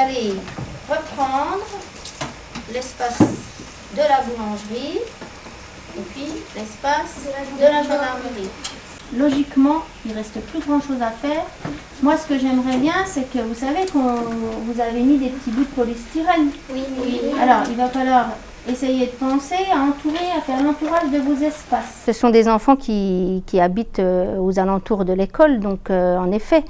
allez reprendre l'espace de la boulangerie et puis l'espace de la gendarmerie. Logiquement, il ne reste plus grand chose à faire. Moi, ce que j'aimerais bien, c'est que vous savez vous avez mis des petits bouts de polystyrène. Oui. Alors, il va falloir essayer de penser à entourer, à faire l'entourage de vos espaces. Ce sont des enfants qui habitent aux alentours de l'école, donc en effet,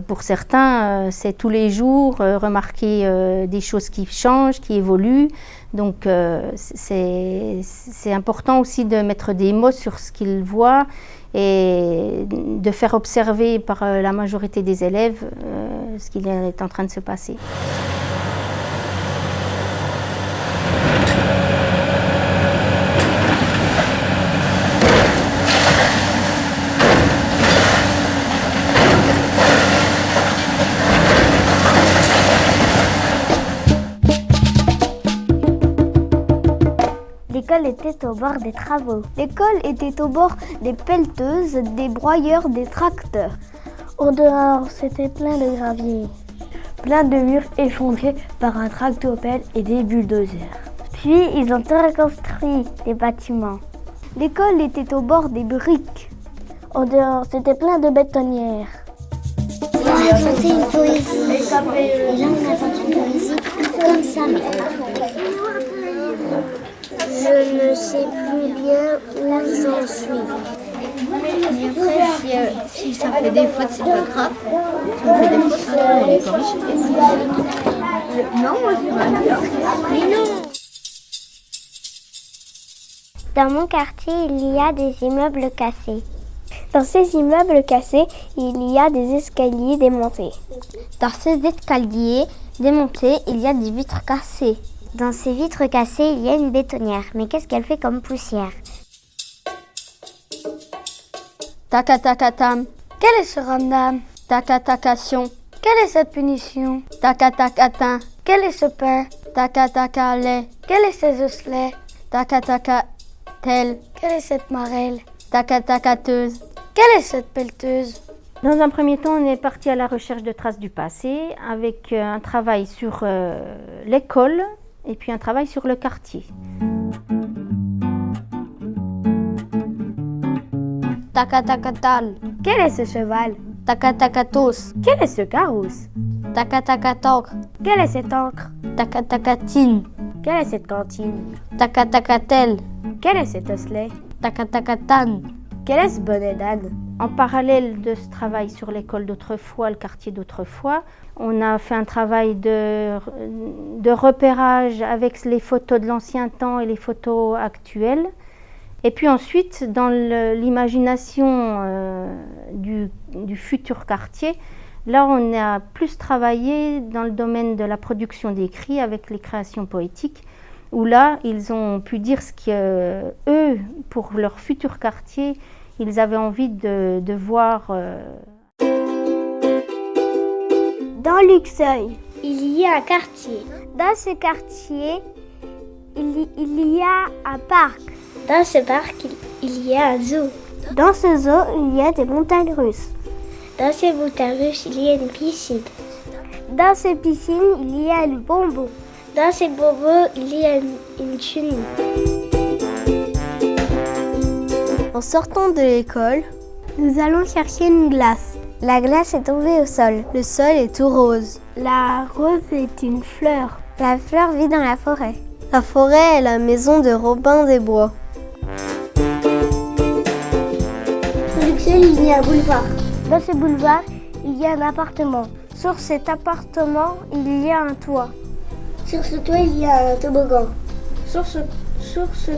pour certains, c'est tous les jours remarquer des choses qui changent, qui évoluent. Donc c'est important aussi de mettre des mots sur ce qu'ils voient et de faire observer par la majorité des élèves ce qui est en train de se passer. L'école était au bord des travaux. L'école était au bord des pelleteuses, des broyeurs, des tracteurs. Au dehors, c'était plein de gravier. Plein de murs effondrés par un tractopelle et des bulldozers. Puis, ils ont reconstruit les bâtiments. L'école était au bord des briques. Au dehors, c'était plein de bétonnières. On a inventé une poésie. Et là, on invente une poésie comme ça. Je ne sais plus bien où j'en suis. Mais après, si ça fait des fautes, c'est pas grave. Si on fait des fautes, on les corrige. Non, moi, je vais bien. Mais non! Dans mon quartier, il y a des immeubles cassés. Dans ces immeubles cassés, il y a des escaliers démontés. Dans ces escaliers démontés, il y a des vitres cassées. Dans ces vitres cassées, il y a une bétonnière. Mais qu'est-ce qu'elle fait comme poussière? Takatakatam. Quel est ce ramdam? Takatakation. Quelle est cette punition? Takatakatin. Quel est ce pain? Takatakale. Quel est ces osselets? Takatakatel. Quelle est cette marelle? Takatakateuse. Quelle est cette pelleteuse? Dans un premier temps, on est parti à la recherche de traces du passé avec un travail sur l'école et puis un travail sur le quartier. Takatakatal. Quel est ce cheval? Takatakatos. Quel est ce carrosse? Takatakatok. Quelle est cette encre? Takatakatin. Quelle est cette cantine? Takatakatel. Quel est cet osselet? Takatakatan. Quel est ce bonnet d'âne? En parallèle de ce travail sur l'école d'autrefois, le quartier d'autrefois, on a fait un travail de repérage avec les photos de l'ancien temps et les photos actuelles. Et puis ensuite, dans l'imagination du futur quartier, là on a plus travaillé dans le domaine de la production d'écrits avec les créations poétiques, où là ils ont pu dire ce qu'eux, pour leur futur quartier, ils avaient envie de voir. Dans Luxeuil, Il y a un quartier. dans ce quartier, il y a un parc. Dans ce parc, il y a un zoo. Dans ce zoo, il y a des montagnes russes. Dans ces montagnes russes, il y a une piscine. Dans ces piscines, il y a une bonbon. Dans ces bonbons, il y a une chenille. En sortant de l'école, nous allons chercher une glace. La glace est tombée au sol. Le sol est tout rose. La rose est une fleur. La fleur vit dans la forêt. La forêt est la maison de Robin des Bois. Sur Luxeuil, il y a un boulevard. Dans ce boulevard, il y a un appartement. Sur cet appartement, il y a un toit. Sur ce toit, il y a un toboggan. Sur ce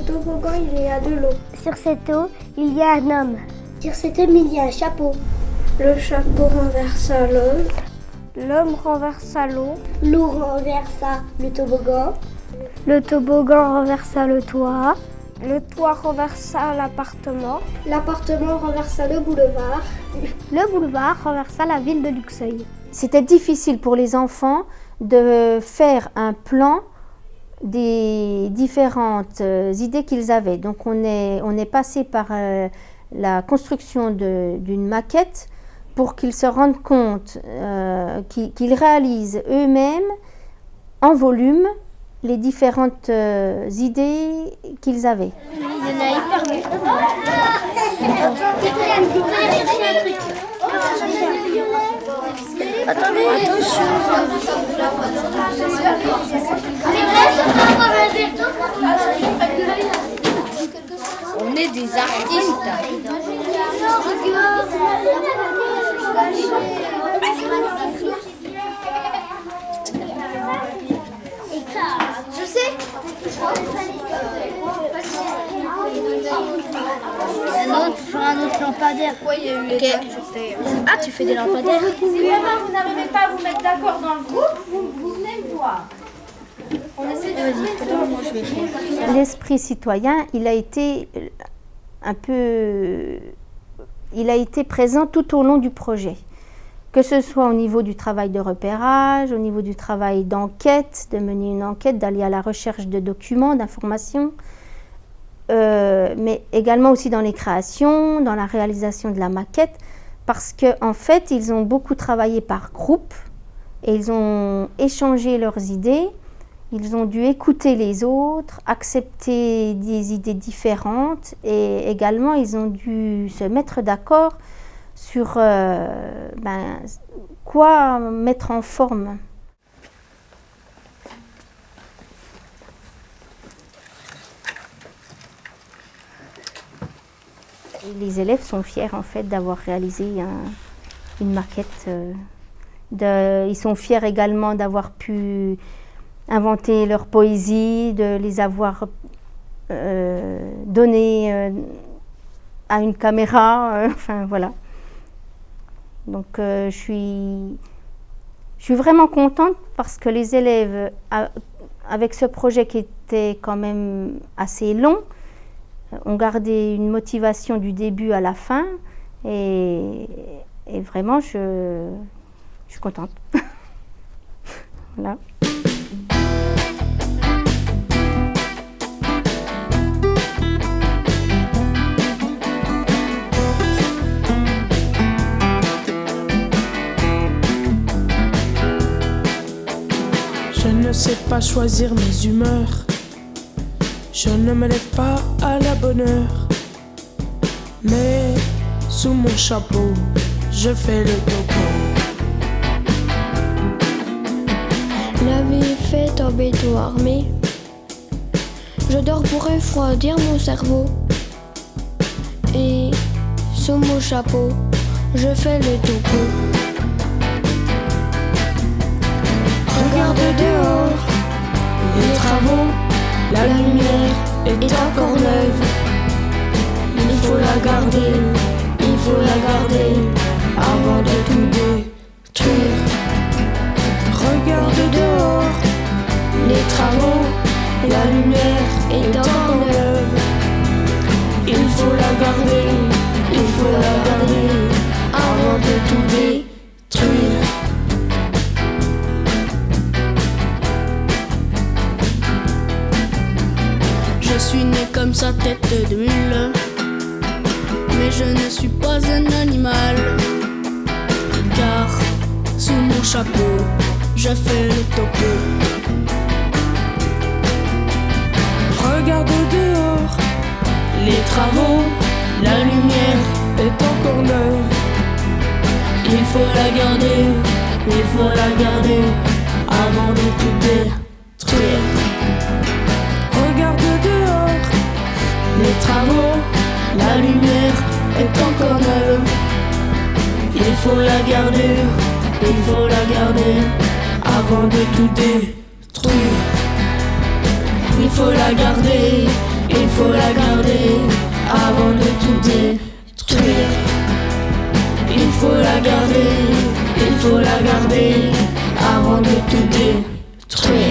toboggan, il y a de l'eau. Sur cette eau, il y a un homme. Sur cet homme, il y a un chapeau. Le chapeau renversa l'homme. L'homme renversa l'eau. L'eau renversa le toboggan. Le toboggan renversa le toit. Le toit renversa l'appartement. L'appartement renversa le boulevard. Le boulevard renversa la ville de Luxeuil. C'était difficile pour les enfants de faire un plan des différentes idées qu'ils avaient. Donc on est passé par la construction d'une maquette pour qu'ils se rendent compte, qu'ils réalisent eux-mêmes en volume les différentes idées qu'ils avaient. Attendez, attention. On est des artistes. Je sais. Un autre lampadaire. Pourquoi il y a eu Okay. Ah, tu fais des lampadaires. Si vraiment vous n'arrivez pas à vous mettre d'accord dans le groupe, vous venez me voir. On essaie de L'esprit citoyen, il a été présent tout au long du projet. Que ce soit au niveau du travail de repérage, au niveau du travail d'enquête, de mener une enquête, d'aller à la recherche de documents, d'informations, mais également aussi dans les créations, dans la réalisation de la maquette, parce qu'en fait, ils ont beaucoup travaillé par groupe et ils ont échangé leurs idées, ils ont dû écouter les autres, accepter des idées différentes et également ils ont dû se mettre d'accord sur quoi mettre en forme. Et les élèves sont fiers en fait d'avoir réalisé une maquette. Ils sont fiers également d'avoir pu inventer leur poésie, de les avoir données à une caméra, enfin voilà. Donc je suis vraiment contente parce que les élèves, avec ce projet qui était quand même assez long, ont gardé une motivation du début à la fin et vraiment je suis contente. Voilà. Je ne sais pas choisir mes humeurs. Je ne me lève pas à la bonne heure. Mais sous mon chapeau, je fais le topo. La vie fait tomber tout armé. Je dors pour refroidir mon cerveau. Et sous mon chapeau, je fais le topo. Regarde dehors, les travaux, la lumière est encore neuve. Il faut la garder, il faut la garder avant de tout détruire. Regarde dehors, les travaux, la lumière est encore neuve. Il faut la garder, il faut la garder avant de tout détruire. Je suis né comme sa tête de mule, mais je ne suis pas un animal, car sous mon chapeau, je fais le topo. Regarde dehors, Les travaux, la lumière est encore neuve. il faut la garder, il faut la garder avant de tout détruire. Regarde dehors, Les travaux, la lumière est encore neuve. Il faut la garder, il faut la garder avant de tout détruire. Il faut la garder, il faut la garder avant de tout détruire. Il faut la garder, il faut la garder avant de tout détruire.